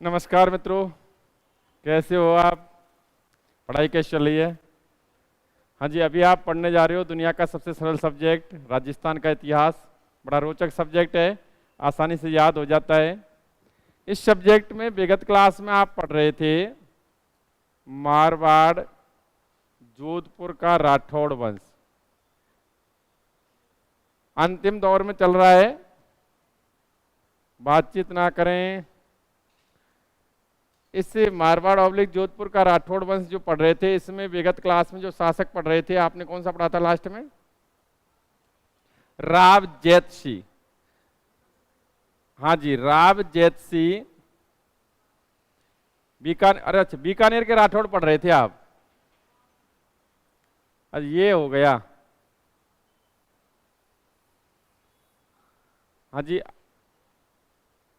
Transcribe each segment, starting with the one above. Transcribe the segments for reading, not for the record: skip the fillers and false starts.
नमस्कार मित्रों, कैसे हो आप? पढ़ाई कैसी चल रही है? हाँ जी, अभी आप पढ़ने जा रहे हो दुनिया का सबसे सरल सब्जेक्ट राजस्थान का इतिहास। बड़ा रोचक सब्जेक्ट है, आसानी से याद हो जाता है। इस सब्जेक्ट में विगत क्लास में आप पढ़ रहे थे मारवाड़ जोधपुर का राठौड़ वंश अंतिम दौर में चल रहा है। बातचीत ना करें। इससे मारवाड़ ऑब्लिक जोधपुर का राठौड़ वंश जो पढ़ रहे थे, इसमें विगत क्लास में जो शासक पढ़ रहे थे, आपने कौन सा पढ़ा था लास्ट में? राव जैतसी। हाँ जी, राव जैतसी अरे अच्छा, बीकानेर के राठौड़ पढ़ रहे थे आप। अरे ये हो गया। हाँ जी,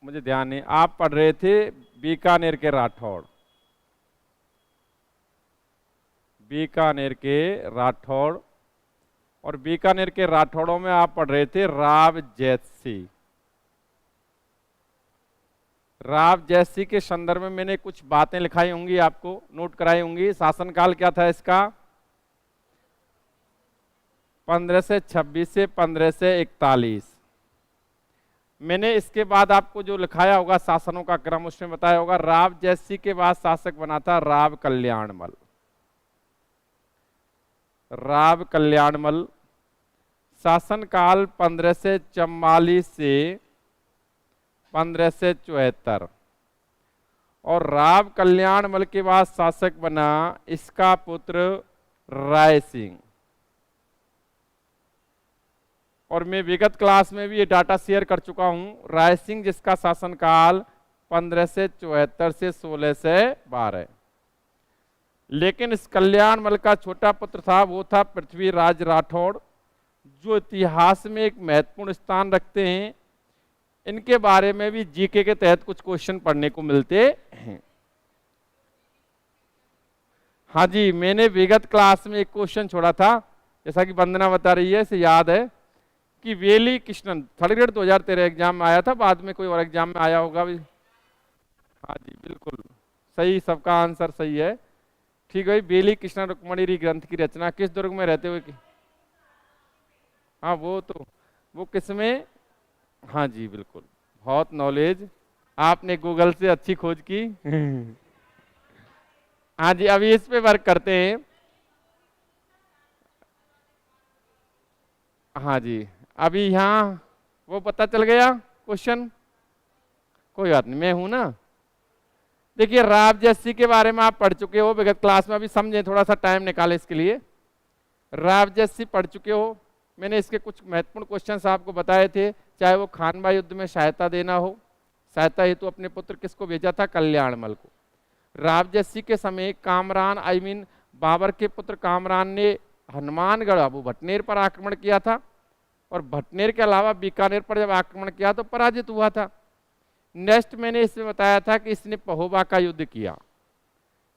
मुझे ध्यान नहीं, आप पढ़ रहे थे बीकानेर के राठौड़। बीकानेर के राठौड़, और बीकानेर के राठौड़ों में आप पढ़ रहे थे राव जैतसी। राव जैतसी के संदर्भ में मैंने कुछ बातें लिखाई होंगी, आपको नोट कराई होंगी। शासनकाल क्या था इसका? 1526 से 1541। मैंने इसके बाद आपको जो लिखाया होगा शासनों का क्रम, उसमें बताया होगा राव जैतसी के बाद शासक बना था राव कल्याणमल। राव कल्याणमल शासनकाल 1544 से 1574, और राव कल्याणमल के बाद शासक बना इसका पुत्र राय सिंह। और मैं विगत क्लास में भी ये डाटा शेयर कर चुका हूं। राय सिंह जिसका शासनकाल 1574 से 1612। लेकिन इस कल्याणमल का छोटा पुत्र था, वो था पृथ्वीराज राठौड़, जो इतिहास में एक महत्वपूर्ण स्थान रखते हैं। इनके बारे में भी जीके के तहत कुछ क्वेश्चन पढ़ने को मिलते हैं। हाँ जी, मैंने विगत क्लास में एक क्वेश्चन छोड़ा था, जैसा कि वंदना बता रही है, इसे याद है कि वेली कृष्णन थर्ड ग्रेड 2013 एग्जाम में आया था, बाद में कोई और एग्जाम में आया होगा भी। हाँ जी, बिल्कुल सही, सबका आंसर सही है। ठीक है, बेली कृष्ण रुक्मणी ग्रंथ की रचना किस दुर्ग में रहते हुए की? हाँ वो किस में? हाँ जी बिल्कुल, बहुत नॉलेज, आपने गूगल से अच्छी खोज की। हाँ जी, अभी इस पे वर्क करते हैं। हाँ जी, अभी यहाँ वो पता चल गया क्वेश्चन? कोई बात नहीं, मैं हूं ना। देखिए, राव जैतसी के बारे में आप पढ़ चुके हो विगत क्लास में, अभी समझें, थोड़ा सा टाइम निकाले इसके लिए। राव जैतसी पढ़ चुके हो, मैंने इसके कुछ महत्वपूर्ण क्वेश्चंस आपको बताए थे। चाहे वो खानवा युद्ध में सहायता देना हो, सहायता हेतु अपने पुत्र किसको भेजा था? कल्याणमल को। राव जैतसी के समय कामरान बाबर के पुत्र कामरान ने हनुमानगढ़ अबू भटनेर पर आक्रमण किया था, और भटनेर के अलावा बीकानेर पर जब आक्रमण किया तो पराजित हुआ था। नेक्स्ट मैंने इसमें बताया था कि इसने पहोबा का युद्ध किया।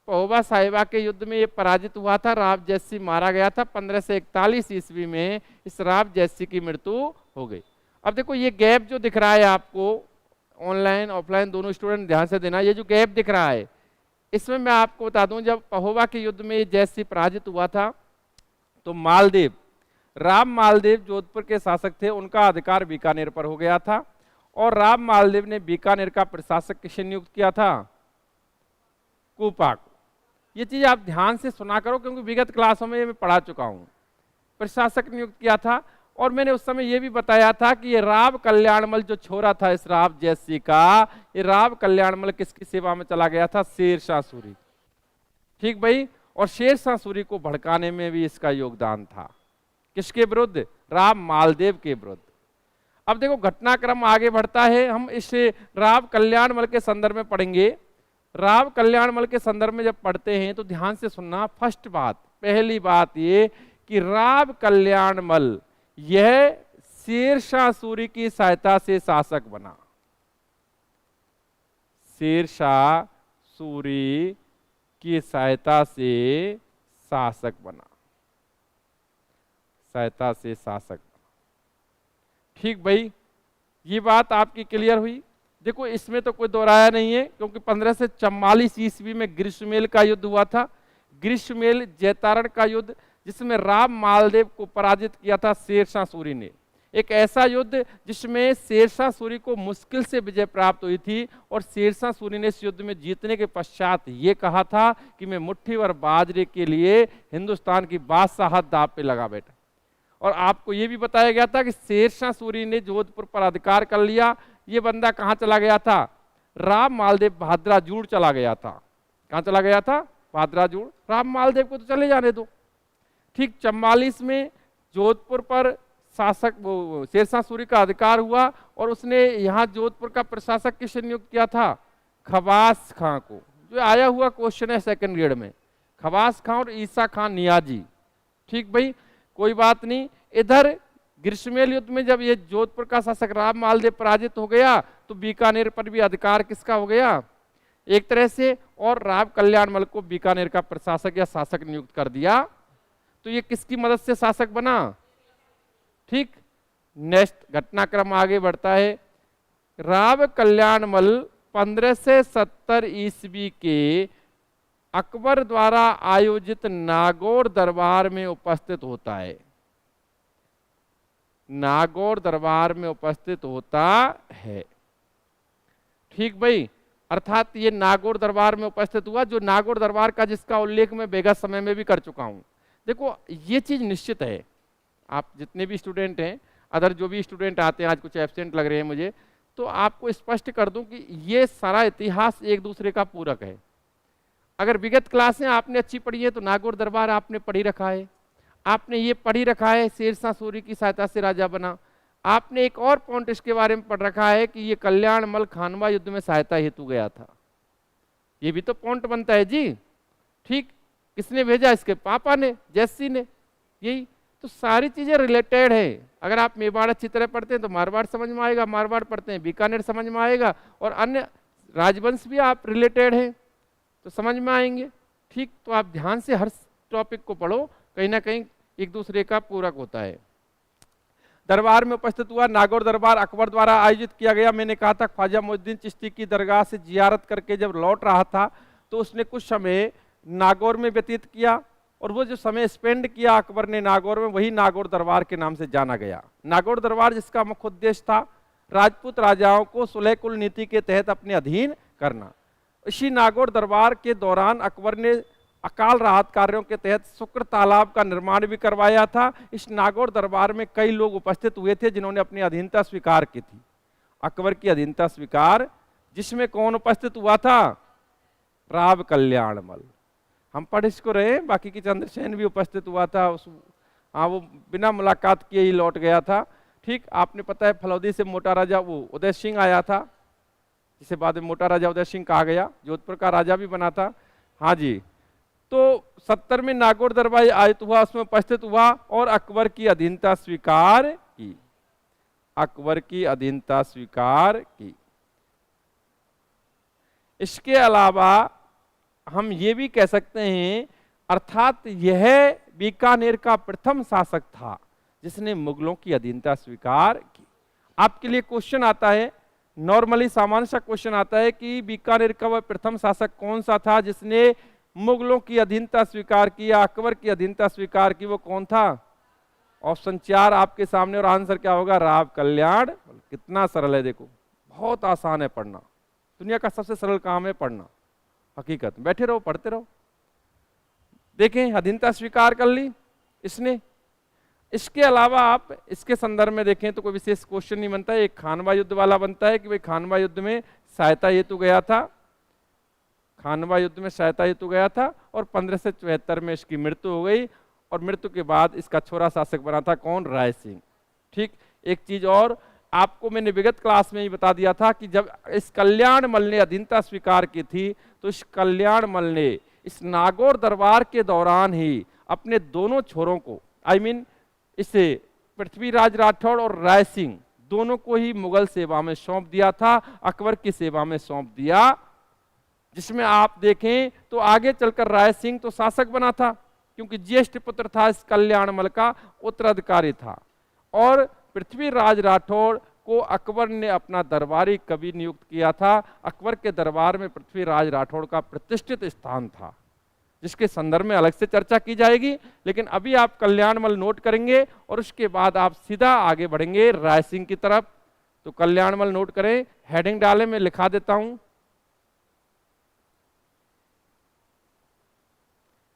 पहोबा साहिबा के युद्ध में ये पराजित हुआ था, राव जैतसी मारा गया था। 1541 ईस्वी में इस राव जैतसी की मृत्यु हो गई। अब देखो, ये गैप जो दिख रहा है आपको, ऑनलाइन ऑफलाइन दोनों स्टूडेंट ध्यान से देना, ये जो गैप दिख रहा है, इसमें मैं आपको बता दूं, जब पहोबा के युद्ध में जैतसी पराजित हुआ था तो मालदेव, राम मालदेव जोधपुर के शासक थे, उनका अधिकार बीकानेर पर हो गया था। और राम मालदेव ने बीकानेर का प्रशासक किसे नियुक्त किया था? कूपा को। ये चीज आप ध्यान से सुना करो, क्योंकि विगत क्लासों में ये मैं पढ़ा चुका हूं। प्रशासक नियुक्त किया था, और मैंने उस समय ये भी बताया था कि ये राव कल्याणमल जो छोरा था इस राव जैतसी का, ये राव कल्याणमल किसकी सेवा में चला गया था? शेरशाह सूरी। ठीक भाई, और शेरशाह सूरी को भड़काने में भी इसका योगदान था। किसके विरुद्ध? राव मालदेव के विरुद्ध। अब देखो, घटनाक्रम आगे बढ़ता है, हम इसे राव कल्याणमल के संदर्भ में पढ़ेंगे। राव कल्याणमल के संदर्भ में जब पढ़ते हैं तो ध्यान से सुनना। फर्स्ट बात, पहली बात ये कि राव कल्याणमल यह शेरशाह सूरी की सहायता से शासक बना। शेरशाह सूरी की सहायता से शासक बना, सहायता से शासक। ठीक भाई, ये बात आपकी क्लियर हुई। देखो इसमें तो कोई दोहराया नहीं है, क्योंकि 1544 ईस्वी में ग्रीष्मेल का युद्ध हुआ था। ग्रीष्मेल जैतारण का युद्ध, जिसमें राम मालदेव को पराजित किया था शेरशाह सूरी ने। एक ऐसा युद्ध जिसमें शेरशाह सूरी को मुश्किल से विजय प्राप्त हुई थी, और शेरशाह सूरी ने इस युद्ध में जीतने के पश्चात ये कहा था कि मैं मुट्ठी भर बाजरे के लिए हिंदुस्तान की बादशाहत दांव पे लगा बैठा। और आपको ये भी बताया गया था कि शेरशाह सूरी ने जोधपुर पर अधिकार कर लिया। ये बंदा कहाँ चला गया था? राम मालदेव भाद्राजूड़ चला गया था। कहाँ चला गया था? भाद्राजूड़। राम मालदेव को तो चले जाने दो। ठीक 44 में जोधपुर पर शासक शेरशाह सूरी का अधिकार हुआ, और उसने यहाँ जोधपुर का प्रशासक किसे नियुक्त किया था? खवास खां को। जो आया हुआ क्वेश्चन है सेकंड ग्रेड में, खवास खां और ईसा खान नियाजी। ठीक भाई, कोई बात नहीं। इधर ग्रीष्मेल युद्ध में जब ये जोधपुर का शासक राम मालदेव पराजित हो गया, तो बीकानेर पर भी अधिकार किसका हो गया? एक तरह से। और राव कल्याणमल को बीकानेर का प्रशासक या शासक नियुक्त कर दिया। तो ये किसकी मदद से शासक बना? ठीक, नेक्स्ट घटनाक्रम आगे बढ़ता है। राव कल्याणमल 1570 ईस्वी के अकबर द्वारा आयोजित नागौर दरबार में उपस्थित होता है। नागौर दरबार में उपस्थित होता है। ठीक भाई, अर्थात ये नागौर दरबार में उपस्थित हुआ, जो नागौर दरबार का जिसका उल्लेख मैं बेगा समय में भी कर चुका हूं। देखो ये चीज निश्चित है, आप जितने भी स्टूडेंट हैं, अदर जो भी स्टूडेंट आते हैं, आज कुछ एब्सेंट लग रहे हैं मुझे, तो आपको स्पष्ट कर दूं कि ये सारा इतिहास एक दूसरे का पूरक है। अगर विगत क्लासें आपने अच्छी पढ़ी है तो नागौर दरबार आपने पढ़ी रखा है, आपने ये पढ़ी रखा है शेरशाह सूरी की सहायता से राजा बना। आपने एक और पॉइंट इसके बारे में पढ़ रखा है कि ये कल्याणमल खानवा युद्ध में सहायता हेतु गया था। ये भी तो पॉइंट बनता है जी। ठीक, किसने भेजा? इसके पापा ने, जैसी ने। यही तो सारी चीजें रिलेटेड है। अगर आप मेवाड़ अच्छी तरह पढ़ते हैं तो मारवाड़ समझ में आएगा, मारवाड़ पढ़ते हैं बीकानेर समझ में आएगा, और अन्य राजवंश भी आप रिलेटेड हैं तो समझ में आएंगे। ठीक, तो आप ध्यान से हर टॉपिक को पढ़ो, कहीं ना कहीं एक दूसरे का पूरक होता है। दरबार में उपस्थित हुआ। नागौर दरबार अकबर द्वारा आयोजित किया गया। मैंने कहा था ख्वाजा मोइनुद्दीन चिश्ती की दरगाह से जियारत करके जब लौट रहा था तो उसने कुछ समय नागौर में व्यतीत किया, और वो जो समय स्पेंड किया अकबर ने नागौर में, वही नागौर दरबार के नाम से जाना गया। नागौर दरबार जिसका मुख्य उद्देश्य था राजपूत राजाओं को सुलह कुल नीति के तहत अपने अधीन करना। इसी नागौर दरबार के दौरान अकबर ने अकाल राहत कार्यों के तहत शुक्र तालाब का निर्माण भी करवाया था। इस नागौर दरबार में कई लोग उपस्थित हुए थे जिन्होंने अपनी अधीनता स्वीकार की थी। अकबर की अधीनता स्वीकार, जिसमें कौन उपस्थित हुआ था? राव कल्याणमल। हम पढ़ इसको रहे, बाकी की चंद्रसेन भी उपस्थित हुआ था। हाँ, वो बिना मुलाकात किए ही लौट गया था। ठीक, आपने पता है फलौदी से मोटा राजा वो उदय सिंह आया था, जिसे बाद में मोटा राजा उदय सिंह कहा गया, जोधपुर का राजा भी बना था। हाँ जी, तो 70 में नागौर दरबार आयत हुआ, उसमें उपस्थित हुआ और अकबर की अधीनता स्वीकार की। अकबर की अधीनता स्वीकार की। इसके अलावा हम ये भी कह सकते हैं, अर्थात यह बीकानेर का प्रथम शासक था जिसने मुगलों की अधीनता स्वीकार की। आपके लिए क्वेश्चन आता है, नॉर्मली सामान्य सा क्वेश्चन आता है कि बीकानेर का वह प्रथम शासक कौन सा था जिसने मुगलों की अधीनता स्वीकार की या अकबर की अधीनता स्वीकार की? वो कौन था? ऑप्शन 4 आपके सामने, और आंसर क्या होगा? राव कल्याण। कितना सरल है, देखो बहुत आसान है पढ़ना। दुनिया का सबसे सरल काम है पढ़ना, हकीकत। बैठे रहो, पढ़ते रहो। देखें, अधीनता स्वीकार कर ली इसने। इसके अलावा आप इसके संदर्भ में देखें तो कोई विशेष क्वेश्चन नहीं बनता है। एक खानवा युद्ध वाला बनता है कि भाई खानवा युद्ध में सहायता हेतु गया था, खानवा युद्ध में सहायता हेतु गया था, और 1574 में इसकी मृत्यु हो गई, और मृत्यु के बाद इसका छोरा शासक बना था कौन? राय सिंह। ठीक, एक चीज और आपको मैंने विगत क्लास में ही बता दिया था कि जब इस कल्याणमल ने अधीनता स्वीकार की थी तो इस कल्याणमल ने इस नागौर दरबार के दौरान ही अपने दोनों छोरों को, इसे पृथ्वीराज राठौड़ और राय सिंह दोनों को ही मुगल सेवा में सौंप दिया था, अकबर की सेवा में सौंप दिया। जिसमें आप देखें तो आगे चलकर राय सिंह तो शासक बना था क्योंकि ज्येष्ठ पुत्र था इस कल्याणमल का, उत्तराधिकारी था, और पृथ्वीराज राठौड़ को अकबर ने अपना दरबारी कवि नियुक्त किया था। अकबर के दरबार में पृथ्वीराज राठौड़ का प्रतिष्ठित स्थान था, जिसके संदर्भ में अलग से चर्चा की जाएगी। लेकिन अभी आप कल्याणमल नोट करेंगे और उसके बाद आप सीधा आगे बढ़ेंगे रायसिंह की तरफ। तो कल्याणमल नोट करें, हेडिंग डाले, मैं लिखा देता हूं।